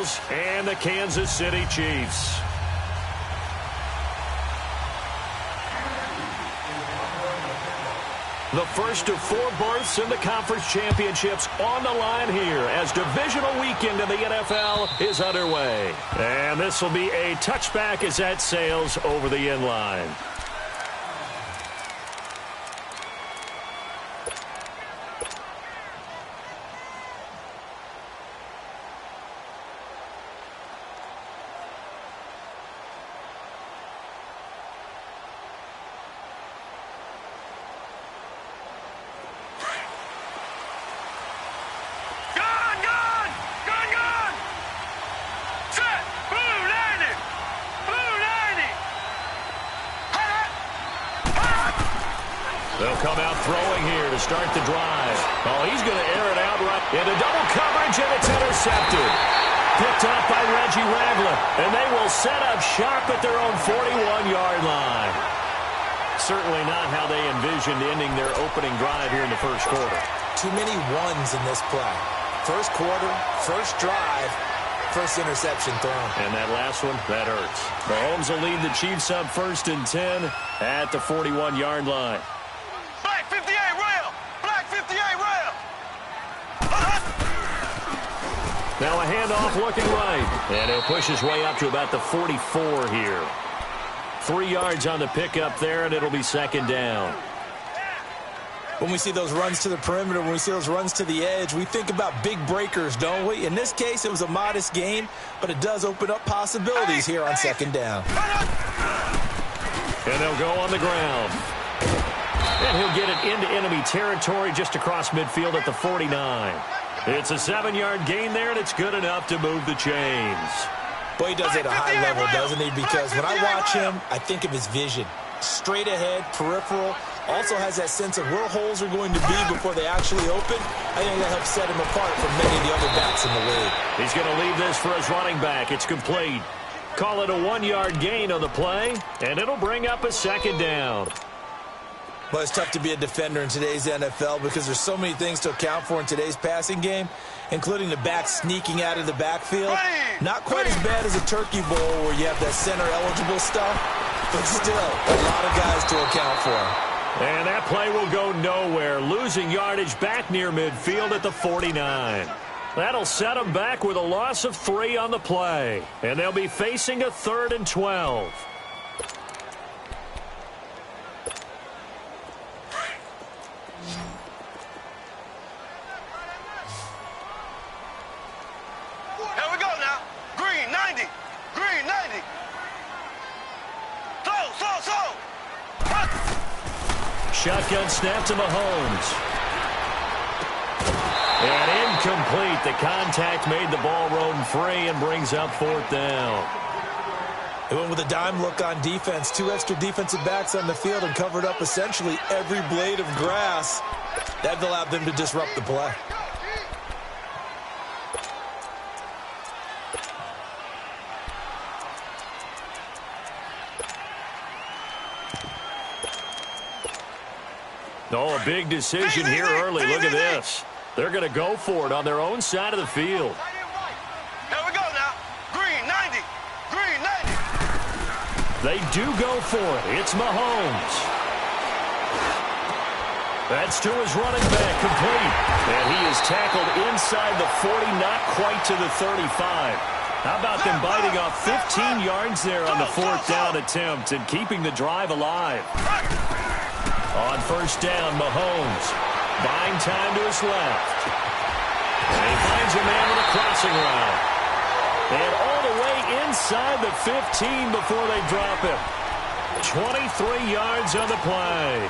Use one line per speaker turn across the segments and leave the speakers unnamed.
Eagles and the Kansas City Chiefs. The first of 4 berths in the conference championships on the line here as divisional weekend in the NFL is underway. And this will be a touchback as that sails over the end line. They'll come out throwing here to start the drive. Oh, he's going to air it out right into double coverage, and it's intercepted. Picked up by Reggie Ragland, and they will set up shop at their own 41-yard line. Certainly not how they envisioned ending their opening drive here in the first quarter.
Too many ones in this play. First quarter, first drive, first interception thrown. And that last one, that hurts.
Mahomes will lead the Chiefs up 1st and 10 at the 41-yard line.
Black 58 rail! Black 58 rail!
Now a handoff looking right. And he'll push his way up to about the 44 here. 3 yards on the pickup there, and it'll be 2nd down.
When we see those runs to the perimeter, when we see those runs to the edge, we think about big breakers, don't we? In this case, it was a modest gain, but it does open up possibilities here on 2nd down.
And they'll go on the ground. And he'll get it into enemy territory just across midfield at the 49. It's a 7-yard gain there, and it's good enough to move the chains.
Boy, he does it at a high level, doesn't he? Because when I watch him, I think of his vision. Straight ahead, peripheral. Also has that sense of where holes are going to be before they actually open. I think that helps set him apart from many of the other backs in the league.
He's going to leave this for his running back. It's complete. Call it a 1-yard gain on the play, and it'll bring up a 2nd down.
Well, it's tough to be a defender in today's NFL because there's so many things to account for in today's passing game, including the back sneaking out of the backfield. Not quite as bad as a turkey bowl where you have that center-eligible stuff, but still a lot of guys to account for.
And that play will go nowhere, losing yardage back near midfield at the 49. That'll set them back with a loss of 3 on the play. And they'll be facing a 3rd and 12.
Here we go now. Green 90. Green 90. So.
Shotgun snap to Mahomes. And incomplete. The contact made the ball roam free and brings up 4th down.
They went with a dime look on defense. 2 extra defensive backs on the field and covered up essentially every blade of grass. That allowed them to disrupt the play.
Oh, a big decision here early. Look at this. They're going to go for it on their own side of the field.
Here we go now. Green 90. Green 90.
They do go for it. It's Mahomes. That's to his running back, complete. And he is tackled inside the 40, not quite to the 35. How about them biting off 15 yards there on the 4th down attempt and keeping the drive alive? On 1st down, Mahomes buying time to his left. And he finds a man with a crossing route. And all the way inside the 15 before they drop him. 23 yards on the play.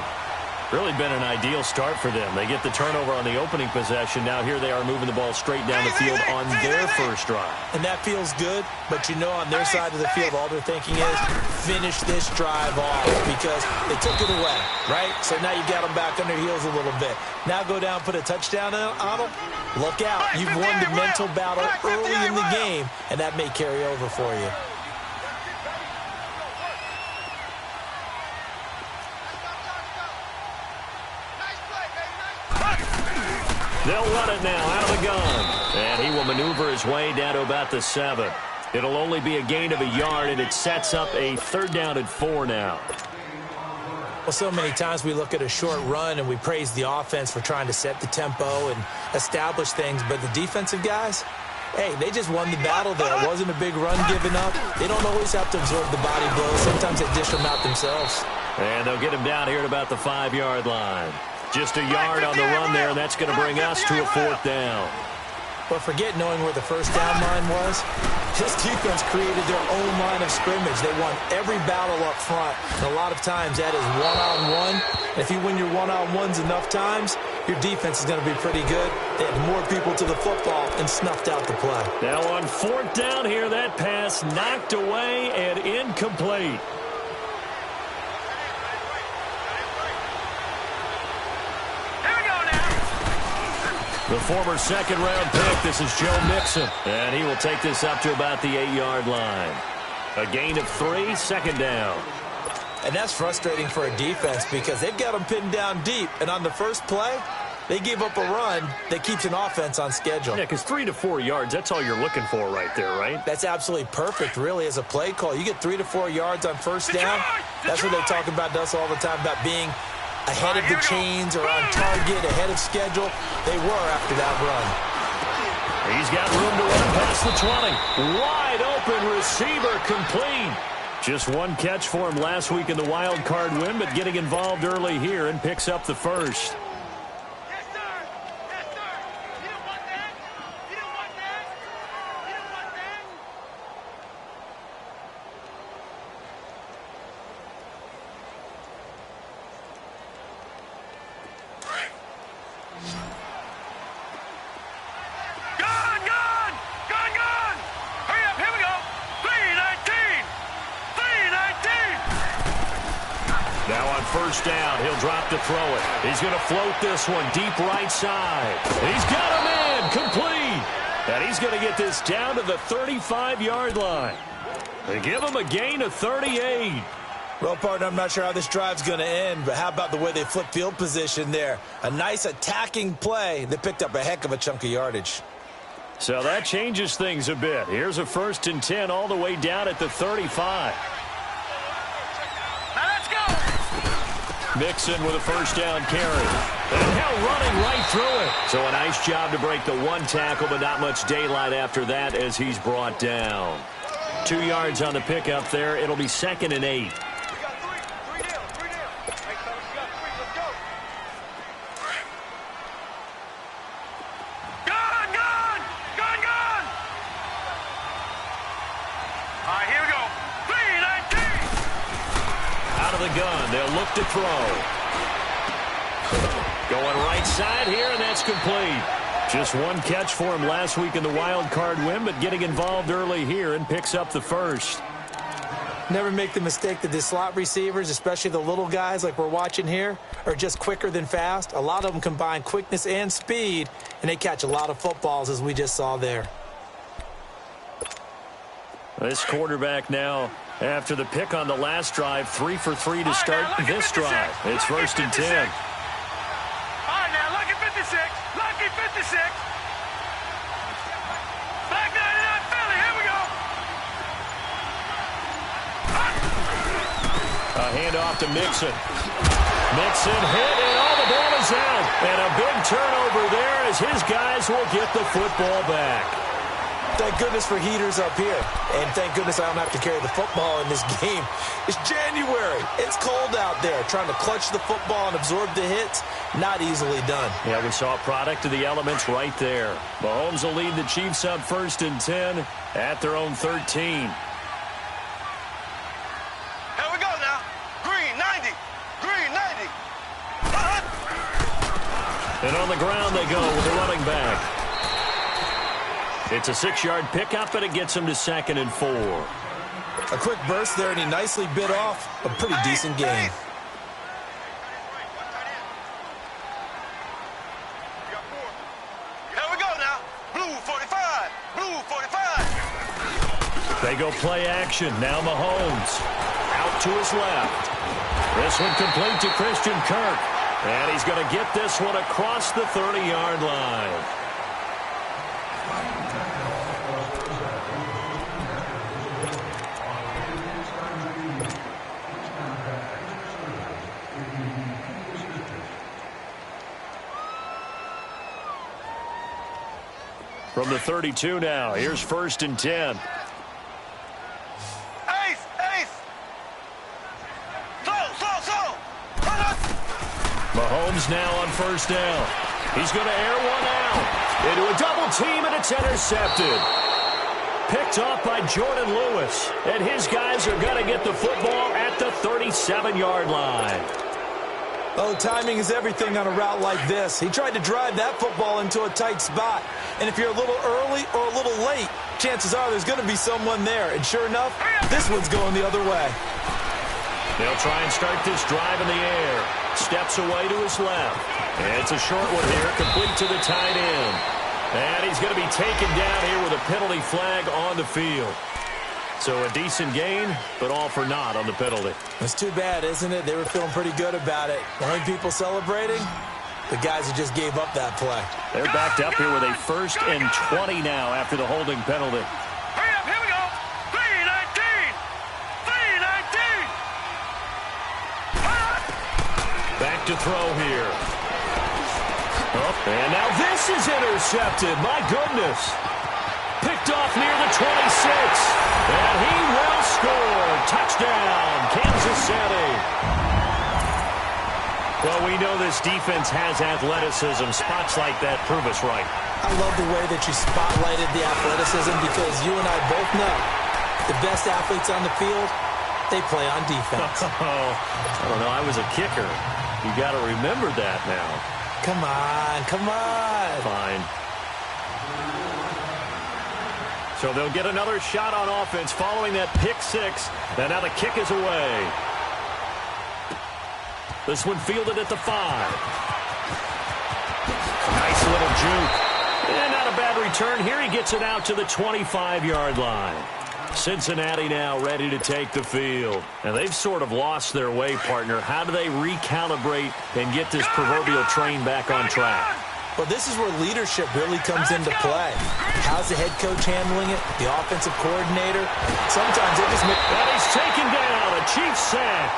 Really been an ideal start for them. They get the turnover on the opening possession. Now here they are moving the ball straight down the field on their first drive.
And that feels good, but you know on their side of the field, all they're thinking is finish this drive off because they took it away, right? So now you got them back on their heels a little bit. Now go down, put a touchdown on them. Look out. You've won the mental battle early in the game, and that may carry over for you.
They'll run it now out of the gun. And he will maneuver his way down to about the 7. It'll only be a gain of a yard, and it sets up a 3rd down and 4 now.
Well, so many times we look at a short run and we praise the offense for trying to set the tempo and establish things, but the defensive guys, hey, they just won the battle there. It wasn't a big run given up. They don't always have to absorb the body blows. Sometimes they dish them out themselves.
And they'll get him down here at about the 5-yard line. Just a yard on the run there, and that's going to bring us to a 4th down.
But forget knowing where the first down line was. This defense created their own line of scrimmage. They won every battle up front. And a lot of times that is one-on-one. And if you win your one-on-ones enough times, your defense is going to be pretty good. They had more people to the football and snuffed out the play.
Now on 4th down here, that pass knocked away and incomplete. The former 2nd-round pick, this is Joe Mixon. And he will take this up to about the 8-yard line. A gain of 3, 2nd down.
And that's frustrating for a defense because they've got them pinned down deep. And on the first play, they give up a run that keeps an offense on schedule.
Yeah, because 3 to 4 yards, that's all you're looking for right there, right?
That's absolutely perfect, really, as a play call. You get 3 to 4 yards on first down. That's what they talk about us all the time, about being ahead of the chains or on target, ahead of schedule. They were after that run.
He's got room to run past the 20. Wide open receiver, complete. Just one catch for him last week in the wild card win, but getting involved early here and picks up the 1st. First down, he'll drop to throw it. He's going to float this one deep right side. He's got a man, complete. And he's going to get this down to the 35-yard line. They give him a gain of 38.
Well, partner, I'm not sure how this drive's going to end, but how about the way they flip field position there? A nice attacking play. They picked up a heck of a chunk of yardage.
So that changes things a bit. Here's a 1st and 10 all the way down at the 35. Mixon with a 1st down carry. And now running right through it. So a nice job to break the 1 tackle, but not much daylight after that as he's brought down. 2 yards on the pickup there. It'll be 2nd and 8. They'll look to throw. Going right side here, and that's complete. Just one catch for him last week in the wild card win, but getting involved early here and picks up the 1st.
Never make the mistake that the slot receivers, especially the little guys like we're watching here, are just quicker than fast. A lot of them combine quickness and speed, and they catch a lot of footballs, as we just saw there.
This quarterback now, after the pick on the last drive, 3 for 3 to start this drive. It's 1st and 10.
All right, now, lucky 56. Lucky 56. Back 99 Philly. Here we go.
A handoff to Mixon. Mixon hit, and all the ball is out. And a big turnover there as his guys will get the football back.
Thank goodness for heaters up here. And thank goodness I don't have to carry the football in this game. It's January. It's cold out there. Trying to clutch the football and absorb the hits, not easily done.
Yeah, we saw a product of the elements right there. Mahomes will lead the Chiefs up 1st and 10 at their own 13.
Here we go now. Green 90. Green 90.
And on the ground they go with the running back. It's a 6-yard pickup, and it gets him to 2nd and 4.
A quick burst there, and he nicely bit off a pretty decent game.
Here we go now. Blue 45. Blue 45.
They go play action. Now Mahomes out to his left. This one complete to Christian Kirk. And he's going to get this one across the 30-yard line. from the 32 now. Here's 1st and 10. Mahomes now on 1st down. He's going to air one out into a double team, and it's intercepted. Picked off by Jordan Lewis, and his guys are going to get the football at the 37-yard line.
Oh, timing is everything on a route like this. He tried to drive that football into a tight spot. And if you're a little early or a little late, chances are there's going to be someone there. And sure enough, this one's going the other way.
They'll try and start this drive in the air. Steps away to his left. And it's a short one here, complete to the tight end. And he's going to be taken down here with a penalty flag on the field. So a decent gain, but all for naught on the penalty.
It's too bad, isn't it? They were feeling pretty good about it. The only people celebrating, the guys who just gave up that play.
They're backed up here with a 1st and 20 now after the holding penalty.
Hurry up, here we go. 3-19. 3-19.
Back to throw here. Oh, and now this is intercepted. My goodness. Picked off near the 26. And he will score. Touchdown, Kansas City. Well, we know this defense has athleticism. Spots like that prove us right.
I love the way that you spotlighted the athleticism because you and I both know the best athletes on the field, they play on defense.
I don't know. I was a kicker. You got to remember that now.
Come on, come on.
Fine. So they'll get another shot on offense following that pick 6. And now the kick is away. This one fielded at the 5. Nice little juke. And not a bad return. Here he gets it out to the 25-yard line. Cincinnati now ready to take the field. And they've sort of lost their way, partner. How do they recalibrate and get this proverbial train back on track?
Well, this is where leadership really comes into play. How's the head coach handling it? The offensive coordinator? Sometimes they just make...
And he's taken down. A Chiefs sack.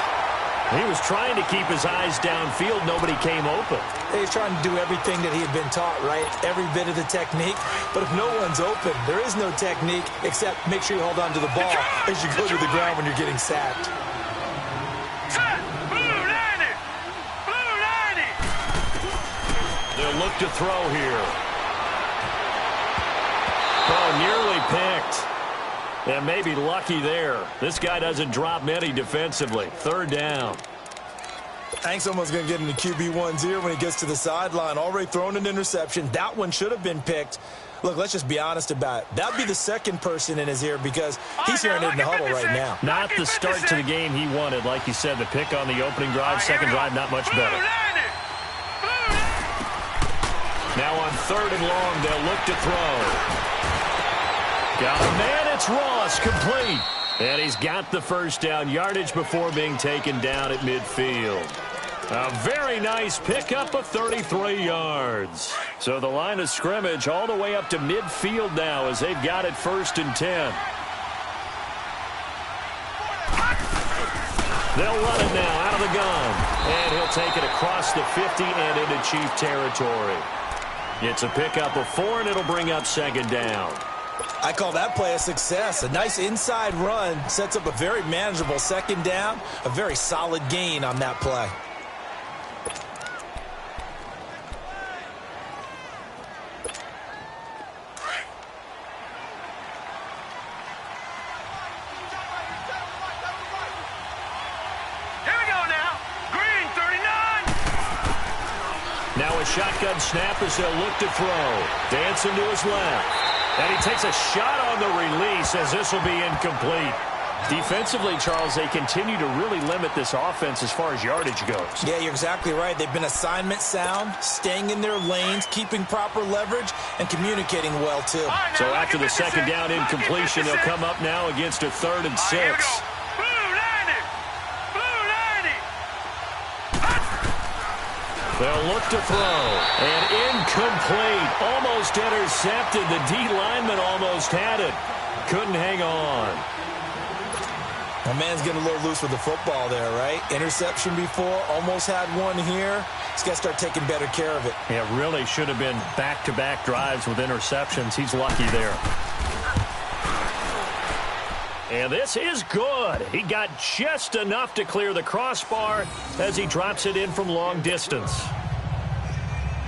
He was trying to keep his eyes downfield. Nobody came open.
He's trying to do everything that he had been taught, right? Every bit of the technique. But if no one's open, there is no technique except make sure you hold on to the ball as you go to the ground when you're getting sacked.
They'll look to throw here. Oh, nearly picked. And maybe lucky there. This guy doesn't drop many defensively. 3rd down.
I think someone's going to get into QB1's ear when he gets to the sideline. Already thrown an interception. That one should have been picked. Look, let's just be honest about it. That would be the second person in his ear because he's hearing it in the huddle right now.
Not the start to the game he wanted. Like you said, the pick on the opening drive, second drive, not much better. Now on 3rd and long, they'll look to throw. Got a man, it's Ross, complete. And he's got the 1st down yardage before being taken down at midfield. A very nice pickup of 33 yards. So the line of scrimmage all the way up to midfield now as they've got it 1st and 10. They'll run it now out of the gun. And he'll take it across the 50 and into Chief territory. It's a pickup of 4, and it'll bring up 2nd down.
I call that play a success. A nice inside run sets up a very manageable 2nd down. A very solid gain on that play.
Here we go now. Green, 39.
Now a shotgun snap as they'll look to throw. Dancing to his left. And he takes a shot on the release as this will be incomplete. Defensively, Charles, they continue to really limit this offense as far as yardage goes.
Yeah, you're exactly right. They've been assignment sound, staying in their lanes, keeping proper leverage, and communicating well, too.
So after the 2nd down incompletion, they'll come up now against a 3rd and 6. They'll look to throw. And incomplete. Almost intercepted. The D lineman almost had it. Couldn't hang on.
My man's getting a little loose with the football there, right? Interception before, almost had one here. He's got to start taking better care of it.
Yeah, really should have been back-to-back drives with interceptions. He's lucky there. And this is good. He got just enough to clear the crossbar as he drops it in from long distance.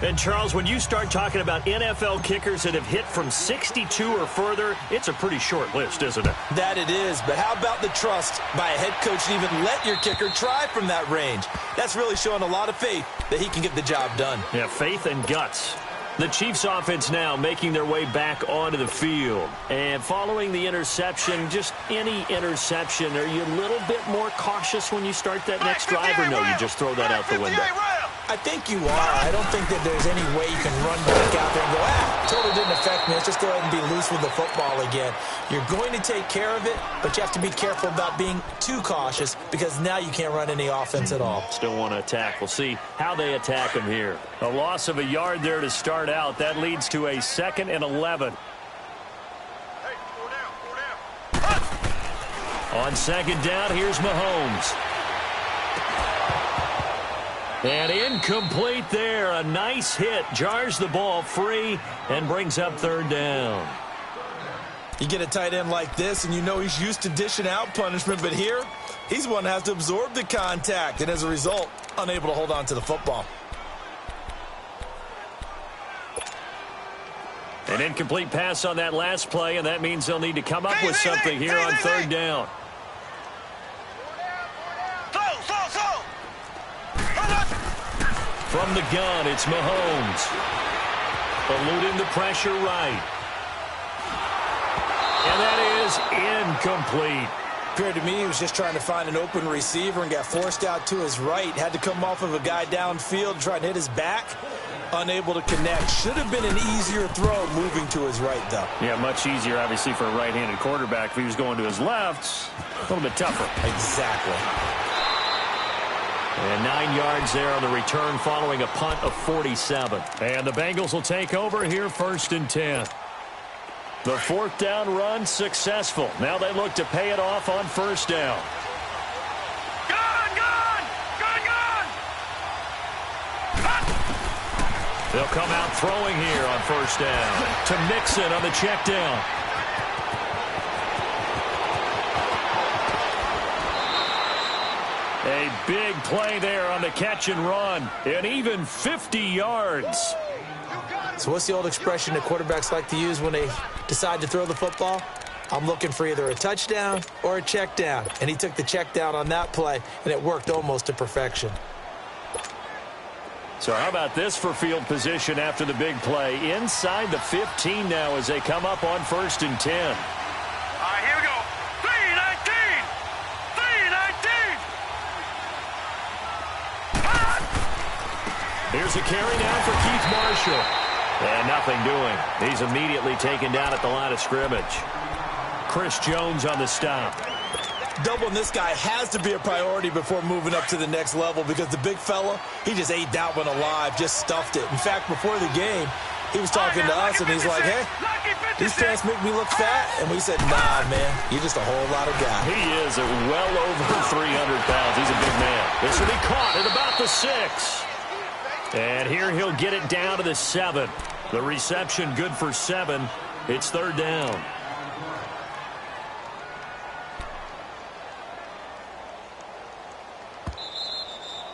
And, Charles, when you start talking about NFL kickers that have hit from 62 or further, it's a pretty short list, isn't it?
That it is, but how about the trust by a head coach to even let your kicker try from that range? That's really showing a lot of faith that he can get the job done.
Yeah, faith and guts. The Chiefs offense now making their way back onto the field. And following the interception, just any interception, are you a little bit more cautious when you start that next drive, or no, you just throw that out the window?
I think you are. I don't think that there's any way you can run back out there and go, totally didn't affect me. Let's just go ahead and be loose with the football again. You're going to take care of it, but you have to be careful about being too cautious because now you can't run any offense at all.
Still want to attack. We'll see how they attack him here. A loss of a yard there to start out. That leads to a 2nd and 11. On 2nd down, here's Mahomes. And incomplete there. A nice hit. Jars the ball free and brings up 3rd down.
You get a tight end like this, and you know he's used to dishing out punishment, but here, he's one that has to absorb the contact, and as a result, unable to hold on to the football.
An incomplete pass on that last play, and that means they'll need to come up with something here on 3rd down. From the gun, it's Mahomes. Eluding the pressure right. And that is incomplete.
Appeared to me he was just trying to find an open receiver and got forced out to his right. Had to come off of a guy downfield, trying to hit his back. Unable to connect. Should have been an easier throw moving to his right, though.
Yeah, much easier, obviously, for a right-handed quarterback. If he was going to his left, a little bit tougher.
Exactly.
And 9 yards there on the return following a punt of 47. And the Bengals will take over here 1st and 10. The 4th down run successful. Now they look to pay it off on 1st down. They'll come out throwing here on 1st down to Mixon on the check down. A big play there on the catch and run, and even 50 yards.
So what's the old expression that quarterbacks like to use when they decide to throw the football? I'm looking for either a touchdown or a check down. And he took the check down on that play, and it worked almost to perfection.
So how about this for field position after the big play? Inside the 15 now as they come up on 1st and 10.
All right, here we go. 3-19. 3-19.
Here's a carry now for Keith Marshall. And nothing doing. He's immediately taken down at the line of scrimmage. Chris Jones on the stop.
Doubling this guy has to be a priority before moving up to the next level because the big fella, he just ate that one alive, just stuffed it. In fact, before the game, he was talking to us, and he's like, hey, these pants make me look fat. And we said, nah, man, you're just a whole lot of guy.
He is at well over 300 pounds. He's a big man. This will be caught at about the 6. And here he'll get it down to the 7. The reception good for 7. It's 3rd down.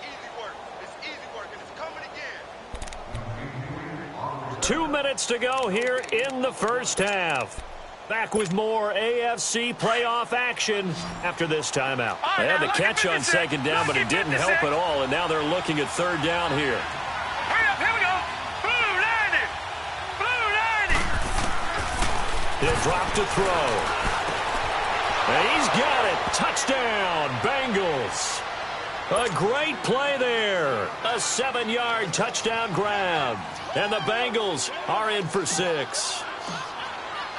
Easy work. It's easy work, and it's coming again.
2 minutes to go here in the 1st half. Back with more AFC playoff action after this timeout. They had the catch on 2nd down, but it didn't help at all, and now they're looking at 3rd down here.
Hurry up, here we go. Blue 90. Blue 90.
He'll drop to throw. And he's got it. Touchdown, Bengals. A great play there. A 7-yard touchdown grab. And the Bengals are in for 6.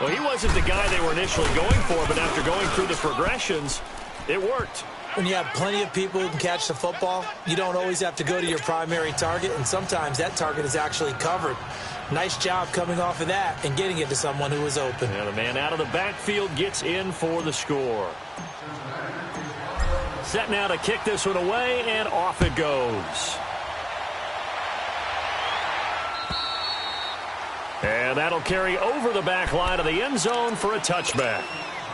Well, he wasn't the guy they were initially going for, but after going through the progressions, it worked.
When you have plenty of people who can catch the football, you don't always have to go to your primary target, and sometimes that target is actually covered. Nice job coming off of that and getting it to someone who was open.
And the man out of the backfield gets in for the score. Set now to kick this one away, and off it goes. And that'll carry over the back line of the end zone for a touchback.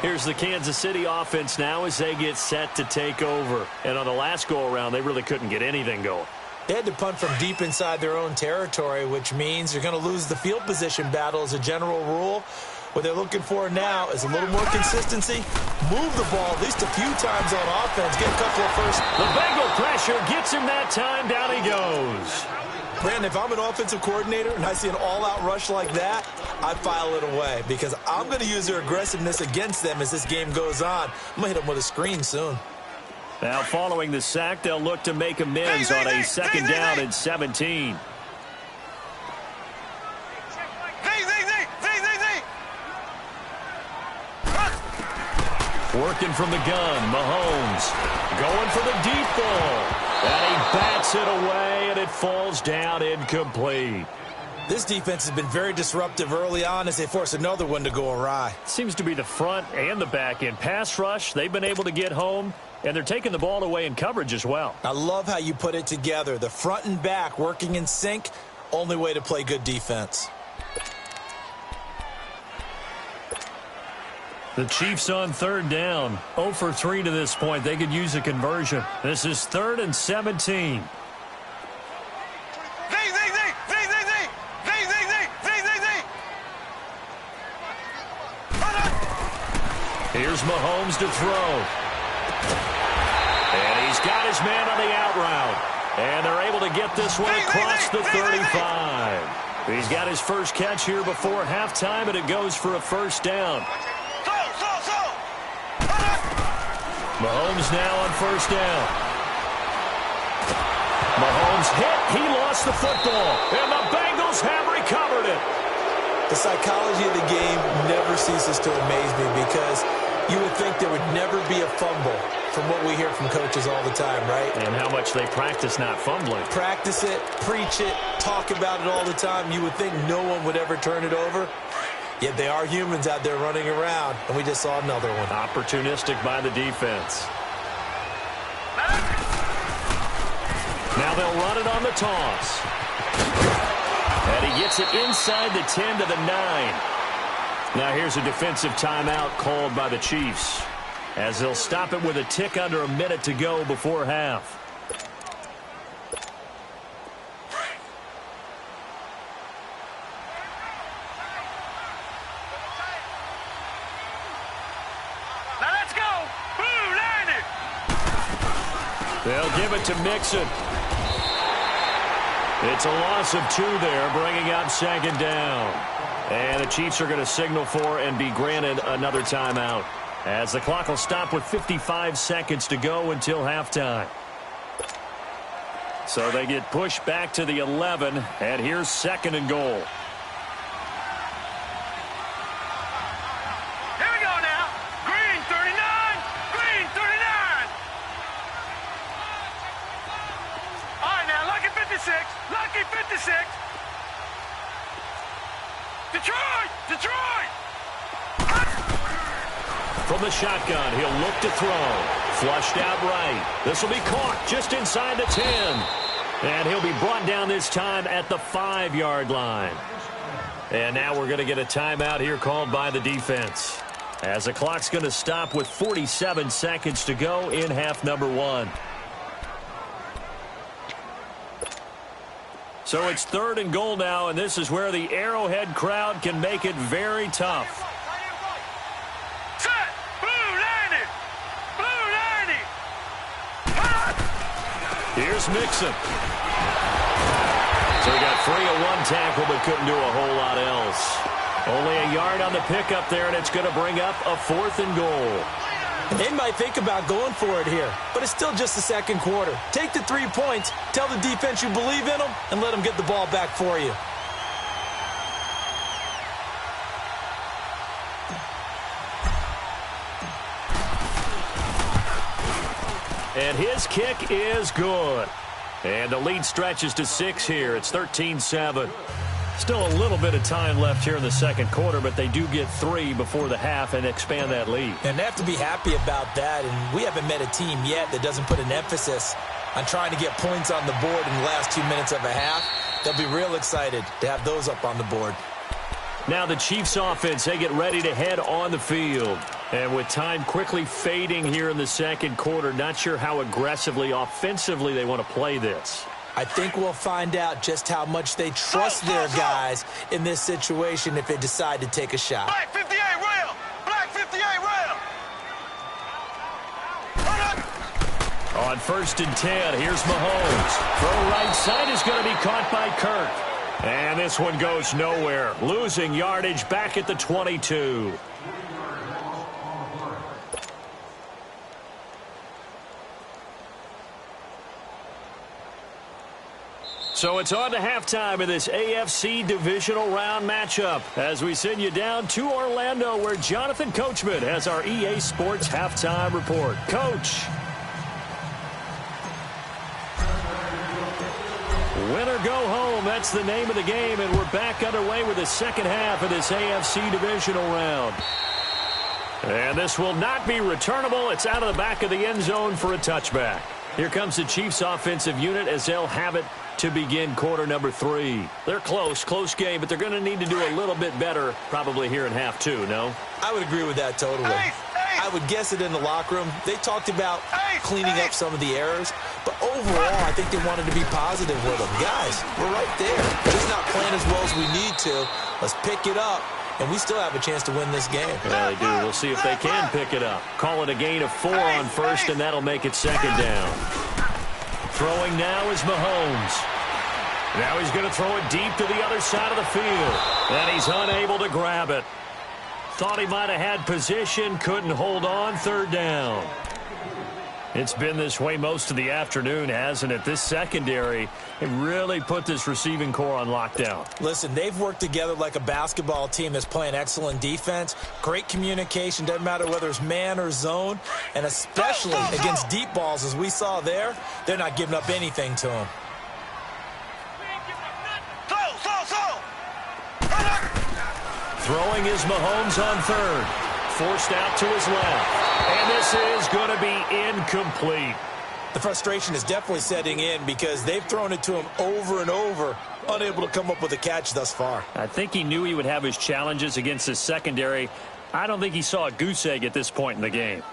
Here's the Kansas City offense now as they get set to take over. And on the last go-around, they really couldn't get anything going.
They had to punt from deep inside their own territory, which means you're going to lose the field position battle as a general rule. What they're looking for now is a little more consistency. Move the ball at least a few times on offense. Get a couple of first.
The Bengal pressure gets him that time. Down he goes.
Brandon, if I'm an offensive coordinator and I see an all-out rush like that, I file it away because I'm going to use their aggressiveness against them as this game goes on. I'm going to hit them with a screen soon.
Now, following the sack, they'll look to make amends on a second down and 17. Working from the gun, Mahomes going for the deep ball. And he bats it away, and it falls down incomplete.
This defense has been very disruptive early on as they force another one to go awry.
Seems to be the front and the back end. Pass rush, they've been able to get home, and they're taking the ball away in coverage as well.
I love how you put it together. The front and back working in sync, only way to play good defense.
The Chiefs on third down. 0 for 3 to this point. They could use a conversion. This is 3rd and 17. Here's Mahomes to throw. And he's got his man on the out route. And they're able to get this one across the 35. He's got his first catch here before halftime, and it goes for a first down. Mahomes now on first down. Mahomes hit. He lost the football. And the Bengals have recovered it.
The psychology of the game never ceases to amaze me because you would think there would never be a fumble from what we hear from coaches all the time, right?
And how much they practice not fumbling.
Practice it, preach it, talk about it all the time. You would think no one would ever turn it over. Yet they are humans out there running around, and we just saw another one.
Opportunistic by the defense. Now they'll run it on the toss. And he gets it inside the 10 to the 9. Now here's a defensive timeout called by the Chiefs, as they'll stop it with a tick under a minute to go before half. They'll give it to Mixon. It's a loss of 2 there, bringing up second down. And the Chiefs are going to signal for and be granted another timeout, as the clock will stop with 55 seconds to go until halftime. So they get pushed back to the 11, and here's 2nd and goal.
Lucky 56. Detroit!
From the shotgun, he'll look to throw. Flushed out right. This will be caught just inside the 10. And he'll be brought down this time at the 5-yard line. And now we're going to get a timeout here called by the defense, as the clock's going to stop with 47 seconds to go in half number 1. So it's 3rd and goal now, and this is where the Arrowhead crowd can make it very tough.
Set! Blue 90! Blue 90!
Here's Mixon. So he got free of one tackle, but couldn't do a whole lot else. Only a yard on the pickup there, and it's going to bring up a 4th and goal.
They might think about going for it here, but it's still just the second quarter. Take the 3 points, tell the defense you believe in them, and let them get the ball back for you.
And his kick is good. And the lead stretches to 6 here. It's 13-7. Still a little bit of time left here in the second quarter, but they do get 3 before the half and expand that lead.
And they have to be happy about that, and we haven't met a team yet that doesn't put an emphasis on trying to get points on the board in the last 2 minutes of a half. They'll be real excited to have those up on the board.
Now the Chiefs offense, they get ready to head on the field. And with time quickly fading here in the second quarter, not sure how aggressively, offensively they want to play this.
I think we'll find out just how much they trust their guys in this situation if they decide to take a shot.
Black 58 rail! Black 58 rail!
On 1st and 10, here's Mahomes. Throw right side is going to be caught by Kirk. And this one goes nowhere. Losing yardage back at the 22. So it's on to halftime in this AFC divisional round matchup as we send you down to Orlando where Jonathan Coachman has our EA Sports halftime report. Coach. Win or go home, that's the name of the game, and we're back underway with the second half of this AFC divisional round. And this will not be returnable. It's out of the back of the end zone for a touchback. Here comes the Chiefs offensive unit as they'll have it to begin quarter number 3. They're close game, but they're going to need to do a little bit better probably here in half 2, no?
I would agree with that totally. I would guess it in the locker room. They talked about cleaning up some of the errors, but overall, I think they wanted to be positive with them. Guys, we're right there. Just not playing as well as we need to. Let's pick it up, and we still have a chance to win this game.
Yeah, they do. We'll see if they can pick it up. Call it a gain of 4 on first, and that'll make it second down. Throwing now is Mahomes. Now he's going to throw it deep to the other side of the field, and he's unable to grab it. Thought he might have had position, couldn't hold on, third down. It's been this way most of the afternoon, hasn't it? This secondary, it really put this receiving core on lockdown.
Listen, they've worked together like a basketball team that's playing excellent defense. Great communication, doesn't matter whether it's man or zone, and especially against deep balls as we saw there, they're not giving up anything to them.
Throwing is Mahomes on third. Forced out to his left. And this is going to be incomplete.
The frustration is definitely setting in because they've thrown it to him over and over, unable to come up with a catch thus far.
I think he knew he would have his challenges against his secondary. I don't think he saw a goose egg at this point in the game.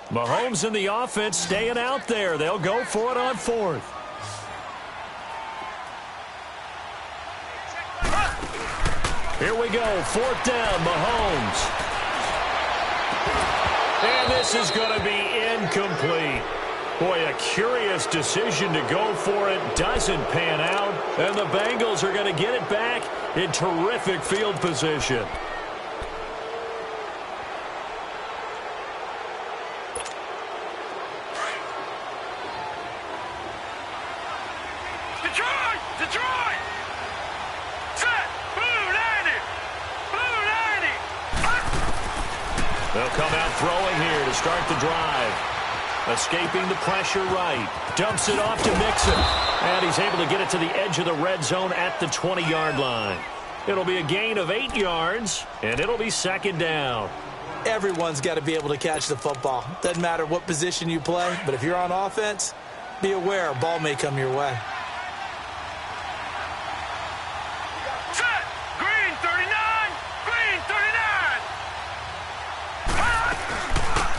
Mahomes and the offense staying out there. They'll go for it on 4th. Here we go. 4th down, Mahomes. And this is going to be incomplete. Boy, a curious decision to go for it. Doesn't pan out. And the Bengals are going to get it back in terrific field position.
Detroit! Set! Blue 90! Blue 90!
They'll come out throwing here to start the drive. Escaping the pressure right. Dumps it off to Mixon. And he's able to get it to the edge of the red zone at the 20-yard line. It'll be a gain of 8 yards, and it'll be second down.
Everyone's got to be able to catch the football. Doesn't matter what position you play, but if you're on offense, be aware a ball may come your way.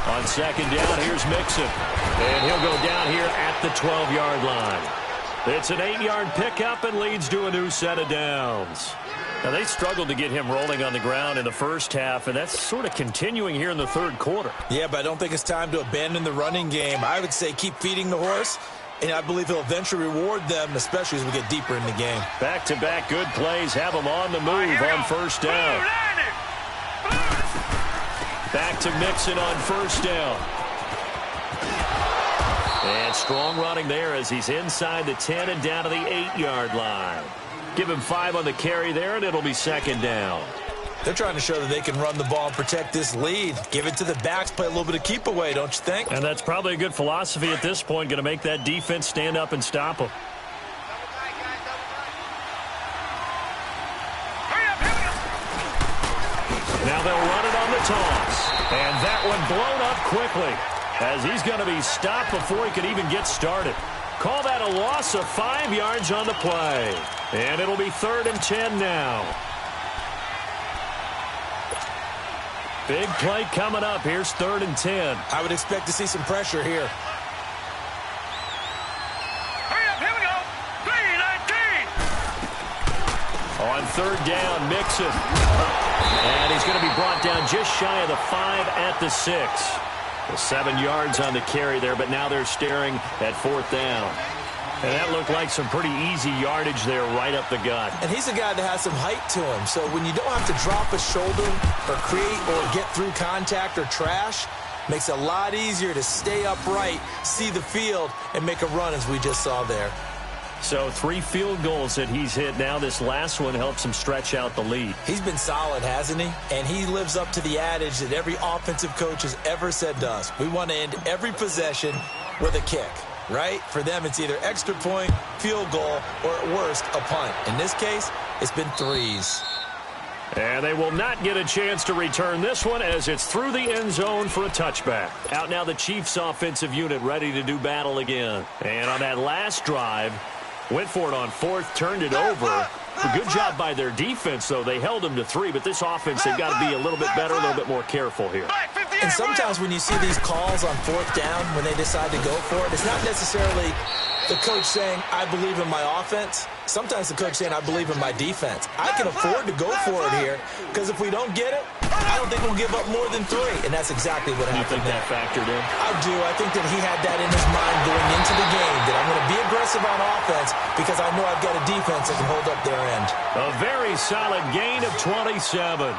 On second down, here's Mixon. And he'll go down here at the 12-yard line. It's an 8-yard pickup and leads to a new set of downs. Now, they struggled to get him rolling on the ground in the first half, and that's sort of continuing here in the third quarter.
Yeah, but I don't think it's time to abandon the running game. I would say keep feeding the horse, and I believe he'll eventually reward them, especially as we get deeper in the game.
Back-to-back good plays have him on the move on first down. Back to Mixon on first down. And strong running there as he's inside the 10 and down to the 8-yard line. Give him 5 on the carry there, and it'll be second down.
They're trying to show that they can run the ball and protect this lead. Give it to the backs, play a little bit of keep away, don't you think?
And that's probably a good philosophy at this point, going to make that defense stand up and stop them. Now they'll run it on the toss. And that one blown up quickly, as he's going to be stopped before he could even get started. Call that a loss of 5 yards on the play. And it'll be 3rd and 10 now. Big play coming up. Here's 3rd and 10.
I would expect to see some pressure here.
Hurry up, here we go. 3-19.
On 3rd down, Mixon. And he's going to be brought down just shy of the 5 at the 6. 7 yards on the carry there, but now they're staring at 4th down. And that looked like some pretty easy yardage there right up the gut.
And he's a guy that has some height to him, so when you don't have to drop a shoulder or create or get through contact or trash, makes it a lot easier to stay upright, see the field, and make a run as we just saw there.
So 3 field goals that he's hit now. This last one helps him stretch out the lead.
He's been solid, hasn't he? And he lives up to the adage that every offensive coach has ever said to us. We want to end every possession with a kick, right? For them, it's either extra point, field goal, or at worst, a punt. In this case, it's been 3s.
And they will not get a chance to return this one as it's through the end zone for a touchback. Out now the Chiefs offensive unit ready to do battle again. And on that last drive, went for it on 4th, turned it over. A good job by their defense, though. They held them to 3, but this offense, they've got to be a little bit better, a little bit more careful here.
And sometimes when you see these calls on 4th down, when they decide to go for it, it's not necessarily the coach saying, I believe in my offense. Sometimes the coach saying, I believe in my defense. I can afford to go for it here, because if we don't get it, I don't think we'll give up more than 3. And that's exactly what happened.
You think that factored in?
I do. I think that he had that in his mind going into the game, that I'm going to be aggressive on offense because I know I've got a defense that can hold up their end.
A very solid gain of 27.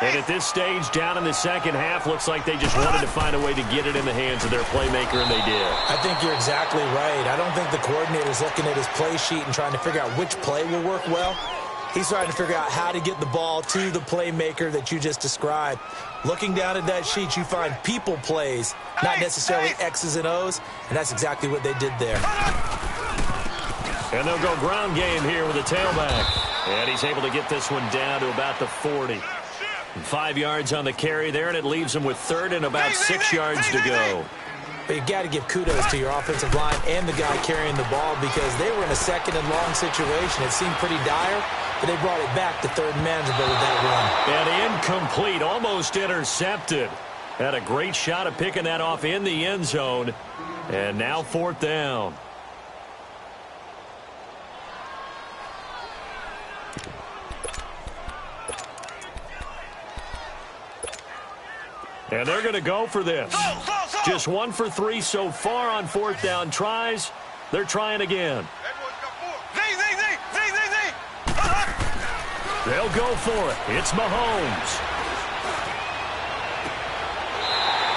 And at this stage, down in the second half, looks like they just wanted to find a way to get it in the hands of their playmaker, and they did.
I think you're exactly right. I don't think the coordinator's looking at his play sheet and trying to figure out which play will work well. He's trying to figure out how to get the ball to the playmaker that you just described. Looking down at that sheet, you find people plays, not necessarily X's and O's, and that's exactly what they did there.
And they'll go ground game here with a tailback. And he's able to get this one down to about the 40. 5 yards on the carry there, and it leaves him with 3rd and about 6 yards to go.
But you got to give kudos to your offensive line and the guy carrying the ball because they were in a 2nd and long situation. It seemed pretty dire, but they brought it back to 3rd and manageable with that
run. And incomplete, almost intercepted. Had a great shot at picking that off in the end zone. And now 4th down. And they're going to go for this. Just 1 for 3 so far on 4th down tries. They're trying again. They'll go for it. It's Mahomes.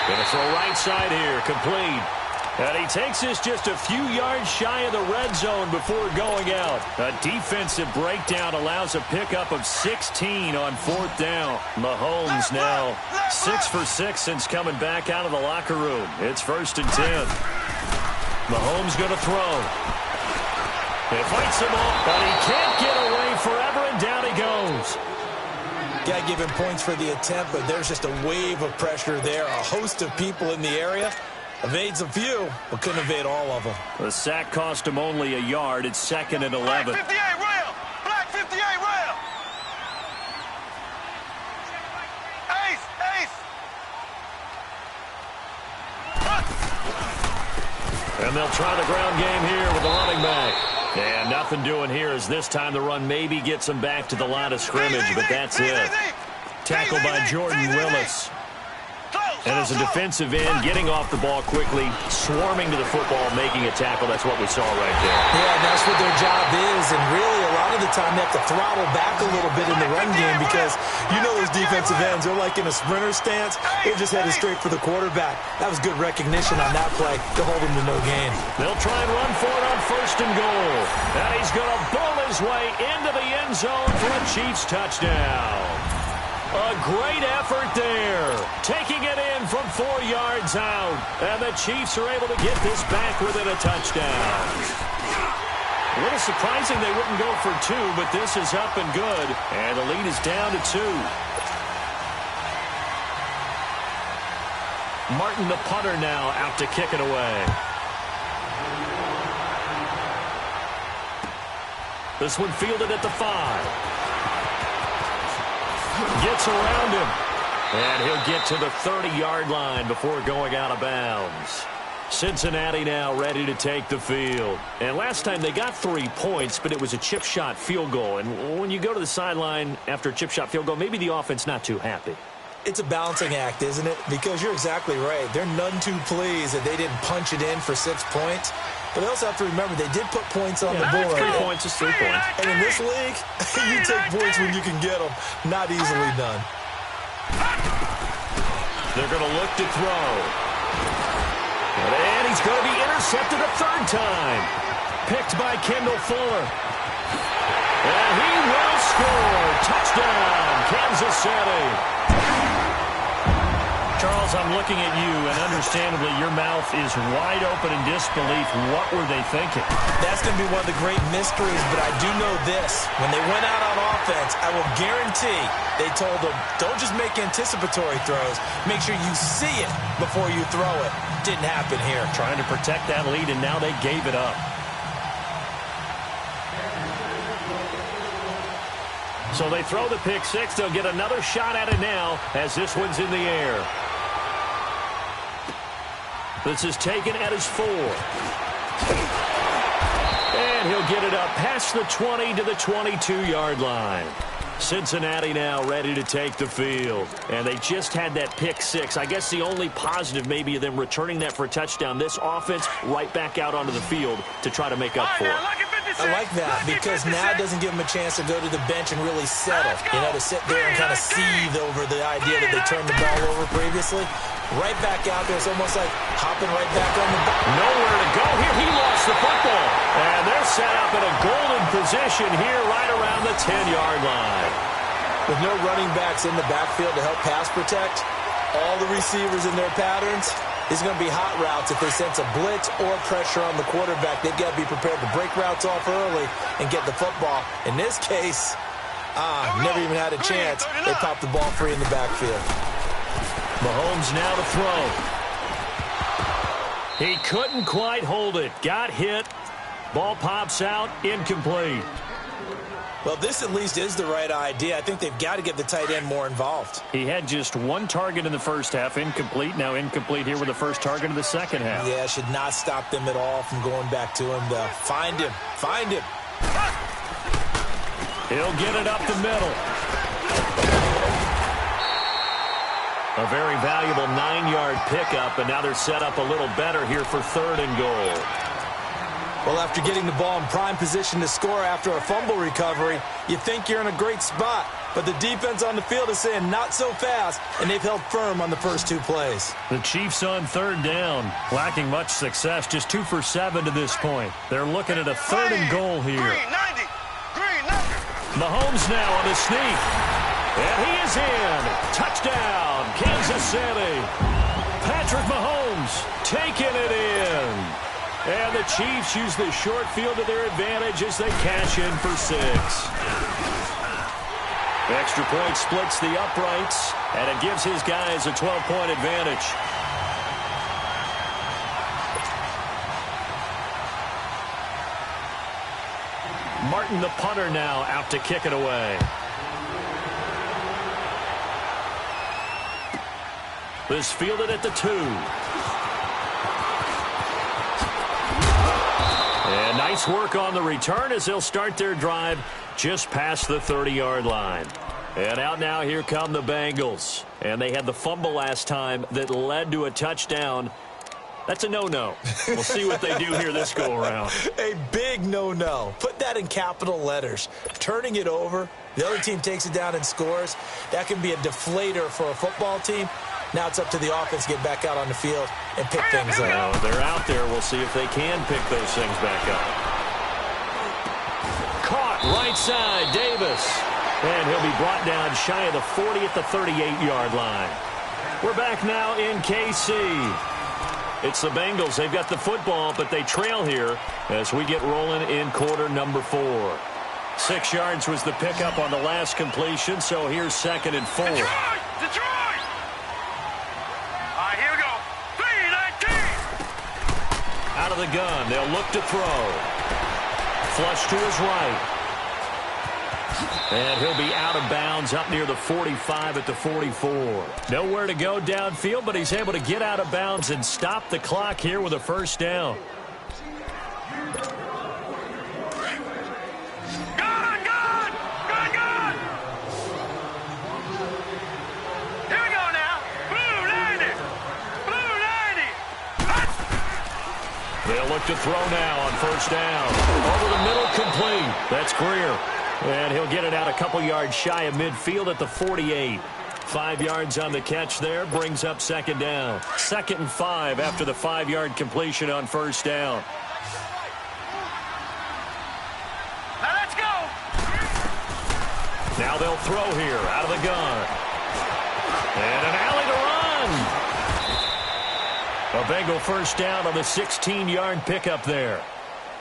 Going to throw right side here. Complete. And he takes this just a few yards shy of the red zone before going out. A defensive breakdown allows a pickup of 16 on 4th down. Mahomes now 6 for 6 since coming back out of the locker room. It's 1st and 10. Mahomes going to throw. He fights him off, but he can't get away forever, and down he goes.
Got to give him points for the attempt, but there's just a wave of pressure there. A host of people in the area. Evades a few, but couldn't evade all of them.
The sack cost him only a yard. It's 2nd and 11.
Black 58 rail. Black 58 rail. Ace, ace.
And they'll try the ground game here with the running back. And nothing doing here as this time the run maybe gets him back to the line of scrimmage, but that's it. Tackled by Jordan Willis. And as a defensive end, getting off the ball quickly, swarming to the football, making a tackle. That's what we saw right there.
Yeah, that's what their job is. And really, a lot of the time, they have to throttle back a little bit in the run game because you know those defensive ends, they're like in a sprinter stance. They're just headed straight for the quarterback. That was good recognition on that play to hold them to no gain.
They'll try and run for it on 1st and goal. And he's going to bully his way into the end zone for a Chiefs touchdown. A great effort there. Taking it in from 4 yards out. And the Chiefs are able to get this back within a touchdown. A little surprising they wouldn't go for 2, but this is up and good. And the lead is down to 2. Martin, the punter, now out to kick it away. This one fielded at the 5. Gets around him. And he'll get to the 30-yard line before going out of bounds. Cincinnati now ready to take the field. And last time they got 3 points, but it was a chip shot field goal. And when you go to the sideline after a chip shot field goal, maybe the offense not too happy.
It's a balancing act, isn't it? Because you're exactly right. They're none too pleased that they didn't punch it in for 6 points. But they also have to remember they did put points on the board.
3 points is 3 points.
And in this league, you take points when you can get them. Not easily done.
They're going to look to throw. And he's going to be intercepted a 3rd time. Picked by Kendall Fuller. And he will score. Touchdown, Kansas City. Charles, I'm looking at you, and understandably, your mouth is wide open in disbelief. What were they thinking?
That's going to be one of the great mysteries, but I do know this. When they went out on offense, I will guarantee they told them, don't just make anticipatory throws. Make sure you see it before you throw it. Didn't happen here.
Trying to protect that lead, and now they gave it up. So they throw the pick 6. They'll get another shot at it now as this one's in the air. This is taken at his 4. And he'll get it up past the 20 to the 22-yard line. Cincinnati now ready to take the field. And they just had that pick 6. I guess the only positive maybe of them returning that for a touchdown. This offense right back out onto the field to try to make up for it.
I like that because now it doesn't give them a chance to go to the bench and really settle. You know, to sit there and kind of seethe over the idea that they turned the ball over previously. Right back out there. It's almost like hopping right back on the ball.
Nowhere to go here. He lost the football. And they're set up in a golden position here right around the 10-yard line.
With no running backs in the backfield to help pass protect, all the receivers in their patterns, it's going to be hot routes. If they sense a blitz or pressure on the quarterback, they've got to be prepared to break routes off early and get the football. In this case, never even had a chance. They popped the ball free in the backfield.
Mahomes now to throw. He couldn't quite hold it. Got hit. Ball pops out. Incomplete.
Well, this at least is the right idea. I think they've got to get the tight end more involved.
He had just 1 target in the first half. Incomplete. Now incomplete here with the first target of the second half.
Yeah, should not stop them at all from going back to him. Find him. Find him.
He'll get it up the middle. A very valuable 9-yard pickup, and now they're set up a little better here for 3rd and goal.
Well, after getting the ball in prime position to score after a fumble recovery, you think you're in a great spot. But the defense on the field is saying not so fast, and they've held firm on the first 2 plays.
The Chiefs on 3rd down, lacking much success, just 2 for 7 to this point. They're looking at a 3rd and goal here.
Green 90. Green 90.
Mahomes now on the sneak. And he is in. Touchdown, Kansas City. Patrick Mahomes taking it in. And the Chiefs use the short field to their advantage as they cash in for 6. Extra point splits the uprights, and it gives his guys a 12-point advantage. Martin, the punter, now out to kick it away. This fielded at the 2. And nice work on the return as they'll start their drive just past the 30-yard line. And out now, here come the Bengals. And they had the fumble last time that led to a touchdown. That's a no-no. We'll see what they do here this go-around.
A big no-no. Put that in capital letters. Turning it over, the other team takes it down and scores. That can be a deflator for a football team. Now it's up to the offense to get back out on the field and pick things up.
Now they're out there. We'll see if they can pick those things back up. Caught. Right side, Davis. And he'll be brought down shy of the 40 at the 38-yard line. We're back now in KC. It's the Bengals. They've got the football, but they trail here as we get rolling in quarter number 4. 6 yards was the pickup on the last completion, so here's 2nd and 4.
Detroit! Detroit! All right, here we go. 3-19.
Out of the gun. They'll look to throw. Flush to his right. And he'll be out of bounds up near the 45 at the 44. Nowhere to go downfield, but he's able to get out of bounds and stop the clock here with a first down.
Good! Here we go now. Blue 90. Blue 90.
They'll look to throw now on first down. Over the middle, complete. That's Greer. And he'll get it out a couple yards shy of midfield at the 48. 5 yards on the catch there, brings up 2nd down. 2nd and 5 after the 5-yard completion on first down.
Now let's go.
Now they'll throw here out of the gun. And an alley to run. A Bengal first down on the 16-yard pickup there.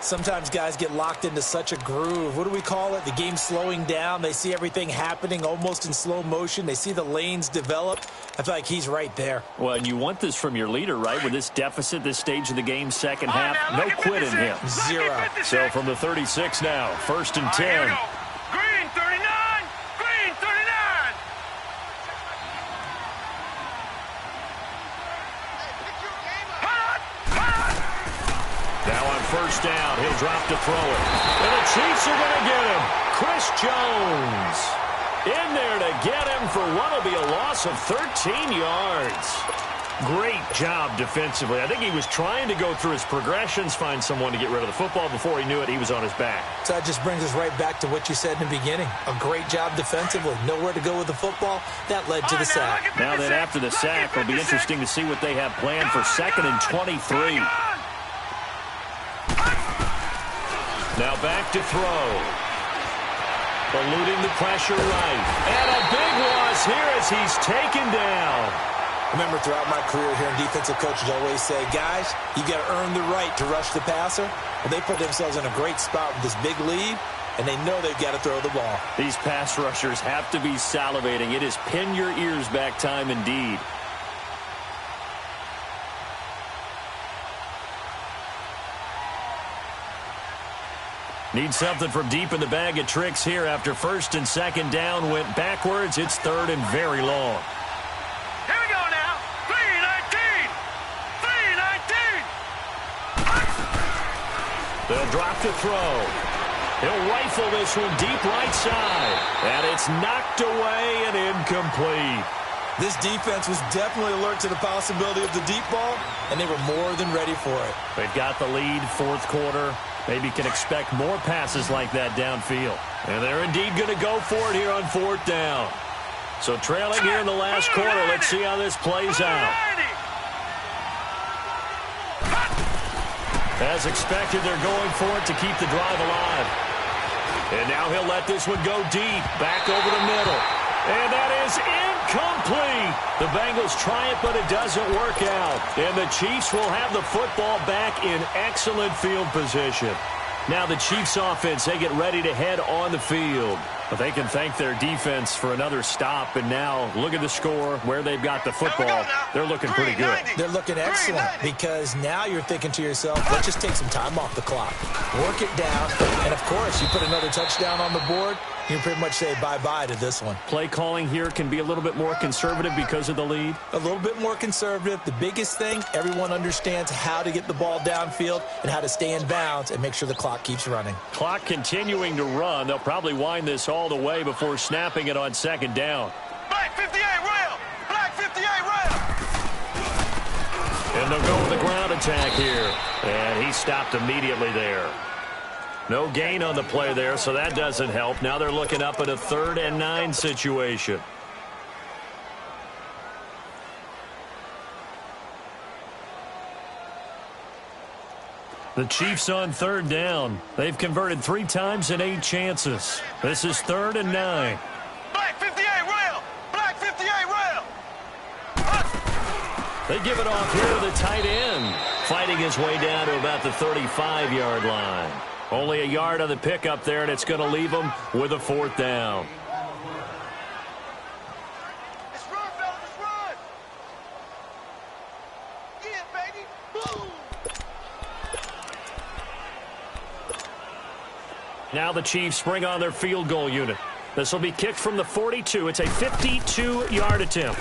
Sometimes guys get locked into such a groove. What do we call it? The game's slowing down. They see everything happening almost in slow motion. They see the lanes develop. I feel like he's right there.
Well, and you want this from your leader, right? With this deficit, this stage of the game, second half, no quit in him.
0.
So from the 36 now, 1st and 10.
Here we go. Green 39. Green 39.
Now on first down, he'll drop to throw it. And the Chiefs are going to get him. Chris Jones in there to get him for what will be a loss of 13 yards. Great job defensively. I think he was trying to go through his progressions, find someone to get rid of the football. Before he knew it, he was on his back.
So that just brings us right back to what you said in the beginning. A great job defensively. Nowhere to go with the football. That led to the sack.
Now that after the sack, it'll be interesting to see what they have planned for 2nd and 23. Now back to throw. Eluding the pressure right. And a big loss here as he's taken down.
Remember, throughout my career here in defensive coaches always say, guys, you got to earn the right to rush the passer. Well, they put themselves in a great spot with this big lead, and they know they've got to throw the ball.
These pass rushers have to be salivating. It is pin your ears back time indeed. Need something from deep in the bag of tricks here after 1st and 2nd down went backwards. It's 3rd and very long.
Here we go now. 3-19. 3-19.
They'll drop to throw. He'll rifle this one deep right side. And it's knocked away and incomplete.
This defense was definitely alert to the possibility of the deep ball, and they were more than ready for it.
They've got the lead, 4th quarter. Maybe can expect more passes like that downfield. And they're indeed going to go for it here on 4th down. So trailing here in the last quarter. Let's see how this plays out. As expected, they're going for it to keep the drive alive. And now he'll let this one go deep, back over the middle. And that is incomplete. The Bengals try it, but it doesn't work out. And the Chiefs will have the football back in excellent field position. Now the Chiefs offense, they get ready to head on the field. But they can thank their defense for another stop. And now look at the score, where they've got the football. They're looking pretty good.
They're looking excellent because now you're thinking to yourself, let's just take some time off the clock. Work it down. And, of course, you put another touchdown on the board, you can pretty much say bye-bye to this one.
Play calling here can be a little bit more conservative because of the lead.
A little bit more conservative. The biggest thing, everyone understands how to get the ball downfield and how to stay in bounds and make sure the clock keeps running.
Clock continuing to run. They'll probably wind this all the way before snapping it on 2nd down.
Black 58 rail. Black 58 rail.
And they'll go with the ground attack here. And he stopped immediately there. No gain on the play there, so that doesn't help. Now they're looking up at a 3rd and 9 situation. The Chiefs on third down. They've converted 3 times in 8 chances. This is 3rd and 9.
Black 58 rail. Black 58 rail.
They give it off here to the tight end, fighting his way down to about the 35-yard line. Only a yard on the pickup there, and it's going to leave him with a 4th down.
Let's run, fellas. Let's run. Yeah, baby. Boom.
Now the Chiefs bring on their field goal unit. This will be kicked from the 42. It's a 52-yard attempt.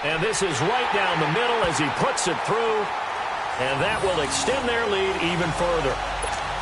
And this is right down the middle as he puts it through. And that will extend their lead even further.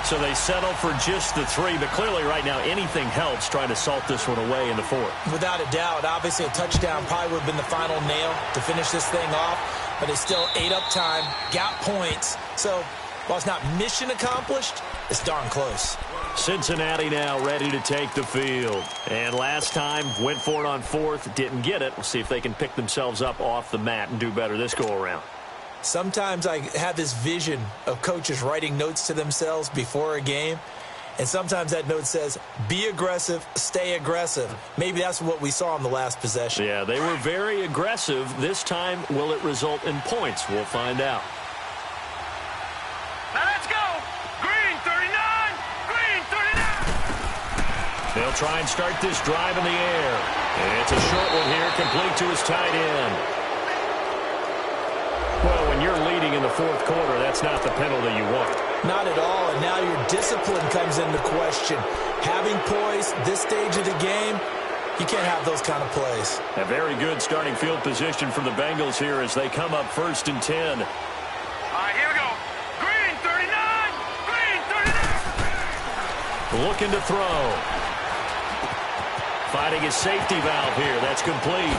So they settle for just the 3. But clearly right now anything helps trying to salt this one away in the 4th.
Without a doubt, obviously a touchdown probably would have been the final nail to finish this thing off. But it's still ate up time, got points. So while it's not mission accomplished, it's darn close.
Cincinnati now ready to take the field. And last time, went for it on 4th, didn't get it. We'll see if they can pick themselves up off the mat and do better this go-around.
Sometimes I have this vision of coaches writing notes to themselves before a game. And sometimes that note says, be aggressive, stay aggressive. Maybe that's what we saw in the last possession.
Yeah, they were very aggressive. This time, will it result in points? We'll find out.
Now let's go. Green 39. Green 39.
They'll try and start this drive in the air. And it's a short one here, complete to his tight end. Well, when you're leading in the 4th quarter, that's not the penalty you want.
Not at all, and now your discipline comes into question. Having poise this stage of the game, you can't have those kind of plays.
A very good starting field position for the Bengals here as they come up 1st and 10.
All right, here we go. Green 39. Green 39.
Looking to throw. Finding his safety valve here. That's complete.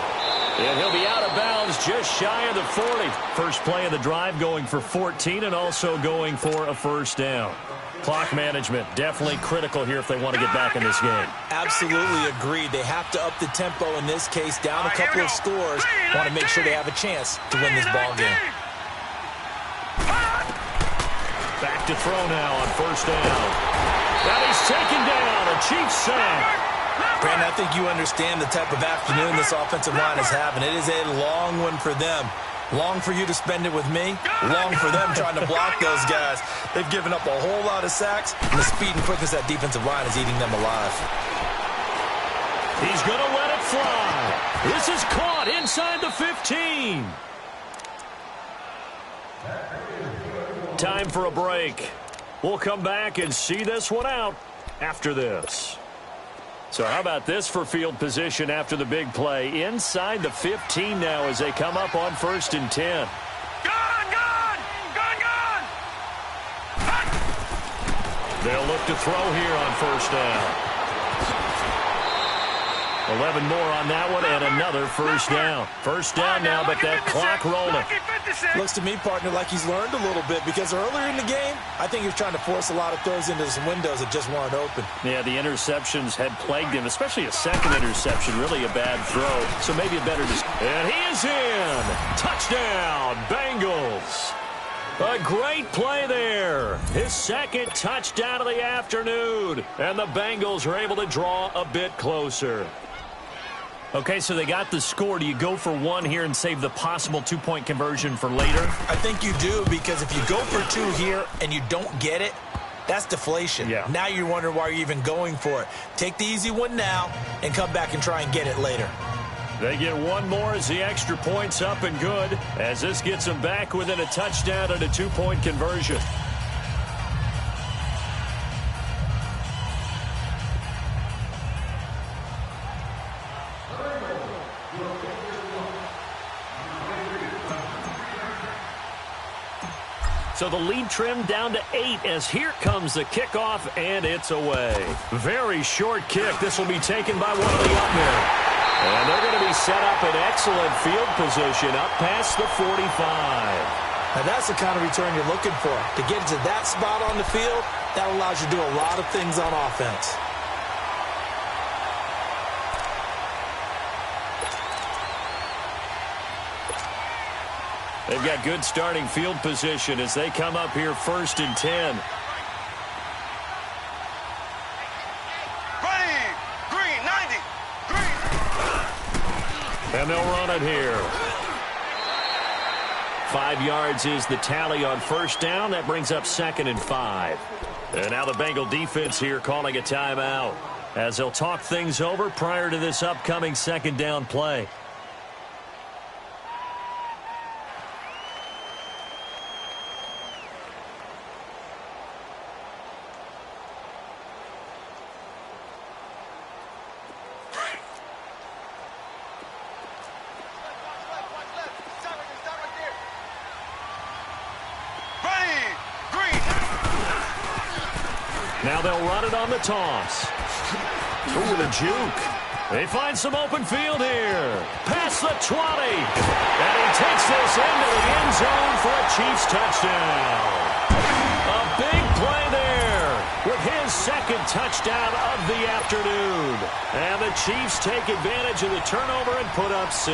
And he'll be out of bounds just shy of the 40. First play of the drive going for 14 and also going for a 1st down. Clock management definitely critical here if they want to get back in this game.
Absolutely agreed. They have to up the tempo in this case, down a couple of scores. Want to make sure they have a chance to win this ball game.
Back to throw now on 1st down. Now he's taken down. A Chiefs sack.
Brandon, I think you understand the type of afternoon this offensive line is having. It is a long one for them. Long for you to spend it with me. Long for them trying to block those guys. They've given up a whole lot of sacks, and the speed and quickness of that defensive line is eating them alive.
He's going to let it fly. This is caught inside the 15. Time for a break. We'll come back and see this one out after this. So how about this for field position after the big play? Inside the 15 now as they come up on 1st and 10.
Gone!
They'll look to throw here on 1st down. 11 more on that one and another 1st down. 1st down now, but that clock rolling.
Looks to me, partner, like he's learned a little bit because earlier in the game, I think he was trying to force a lot of throws into some windows that just weren't open.
Yeah, the interceptions had plagued him, especially a second interception, really a bad throw. So maybe a better... And he is in! Touchdown, Bengals! A great play there. His 2nd touchdown of the afternoon. And the Bengals are able to draw a bit closer. Okay, so they got the score. Do you go for 1 here and save the possible 2-point conversion for later?
I think you do, because if you go for 2 here and you don't get it, that's deflation.
Yeah.
Now you're wondering why you're even going for it. Take the easy one now and come back and try and get it later.
They get 1 more as the extra point's up and good, as this gets them back within a touchdown and a 2-point conversion. So the lead trimmed down to 8 as here comes the kickoff, and it's away. Very short kick. This will be taken by one of the up men. And they're going to be set up in excellent field position up past the 45.
Now that's the kind of return you're looking for. To get to that spot on the field, that allows you to do a lot of things on offense.
They've got good starting field position as they come up here 1st and 10.
Ready, green, 90, green.
And they'll run it here. 5 yards is the tally on 1st down. That brings up 2nd and 5. And now the Bengal defense here calling a timeout as they'll talk things over prior to this upcoming 2nd down play. Now they'll run it on the toss. Ooh, the juke. They find some open field here. Past the 20. And he takes this into the end zone for a Chiefs touchdown. A big play there with his 2nd touchdown of the afternoon. And the Chiefs take advantage of the turnover and put up 6.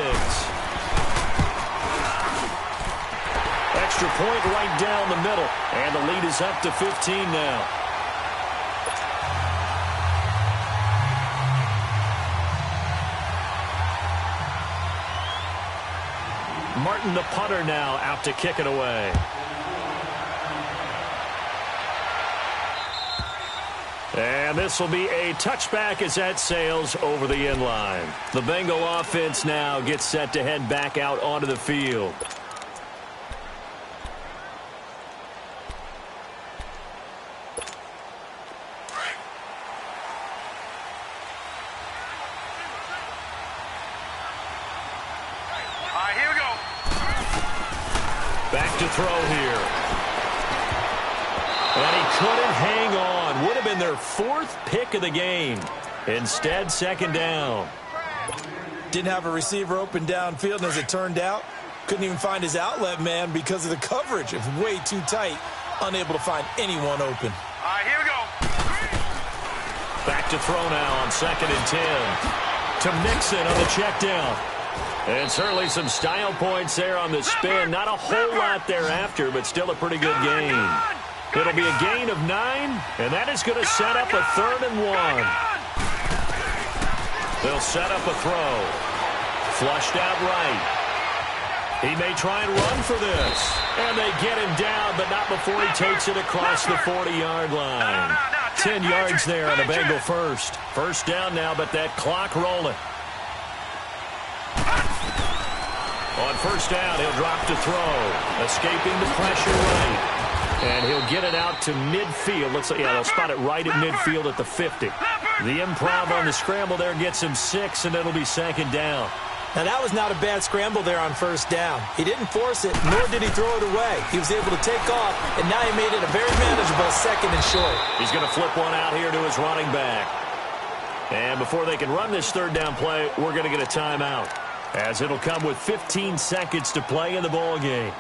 Extra point right down the middle. And the lead is up to 15 now. Martin, the punter, now out to kick it away. And this will be a touchback as that sails over the end line. The Bengal offense now gets set to head back out onto the field. Back to throw here. And he couldn't hang on. Would have been their 4th pick of the game. Instead, 2nd down.
Didn't have a receiver open downfield, and as it turned out, couldn't even find his outlet man because of the coverage. It was way too tight. Unable to find anyone open.
All right, here we go.
Back to throw now on 2nd and 10. To Mixon on the check down. And certainly some style points there on the spin. Not a whole lot thereafter, but still a pretty good gain. It'll be a gain of 9, and that is going to set up a 3rd and 1. They'll set up a throw. Flushed out right. He may try and run for this. And they get him down, but not before he takes it across the 40-yard line. 10 yards there on the Bengal first. 1st down now, but that clock rolling. On 1st down, he'll drop to throw. Escaping the pressure right. And he'll get it out to midfield. Looks like, yeah, they'll spot it right at midfield at the 50. The improv on the scramble there gets him 6, and it'll be 2nd down.
Now, that was not a bad scramble there on 1st down. He didn't force it, nor did he throw it away. He was able to take off, and now he made it a very manageable 2nd and short.
He's going to flip one out here to his running back. And before they can run this 3rd down play, we're going to get a timeout, as it'll come with 15 seconds to play in the ball game.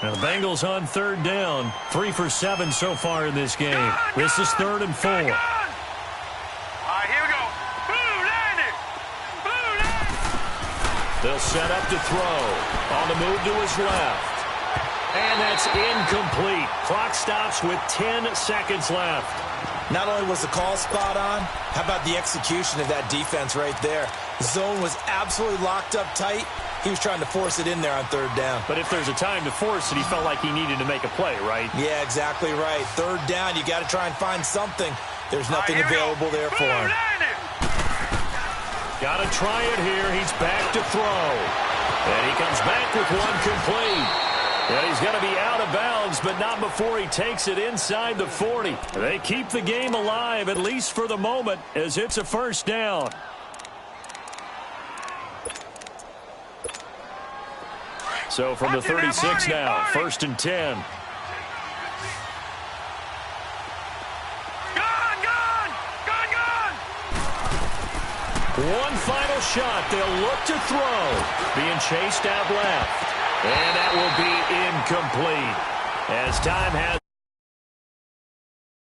Now the Bengals on 3rd down, 3 for 7 so far in this game. This is 3rd and 4.
All right, here we go.
They'll set up to throw. On the move to his left. And that's incomplete. Clock stops with 10 seconds left.
Not only was the call spot on, how about the execution of that defense right there? The zone was absolutely locked up tight. He was trying to force it in there on 3rd down.
But if there's a time to force it, he felt like he needed to make a play, right?
Yeah, exactly right. 3rd down, you got to try and find something. There's nothing available there for him.
Got to try it here. He's back to throw. And he comes back with one complete. And he's going to be out of bounds, but not before he takes it inside the 40. They keep the game alive, at least for the moment, as it's a 1st down. So from the 36 now, 1st and 10. One final shot. They'll look to throw. Being chased out left. And that will be incomplete as time has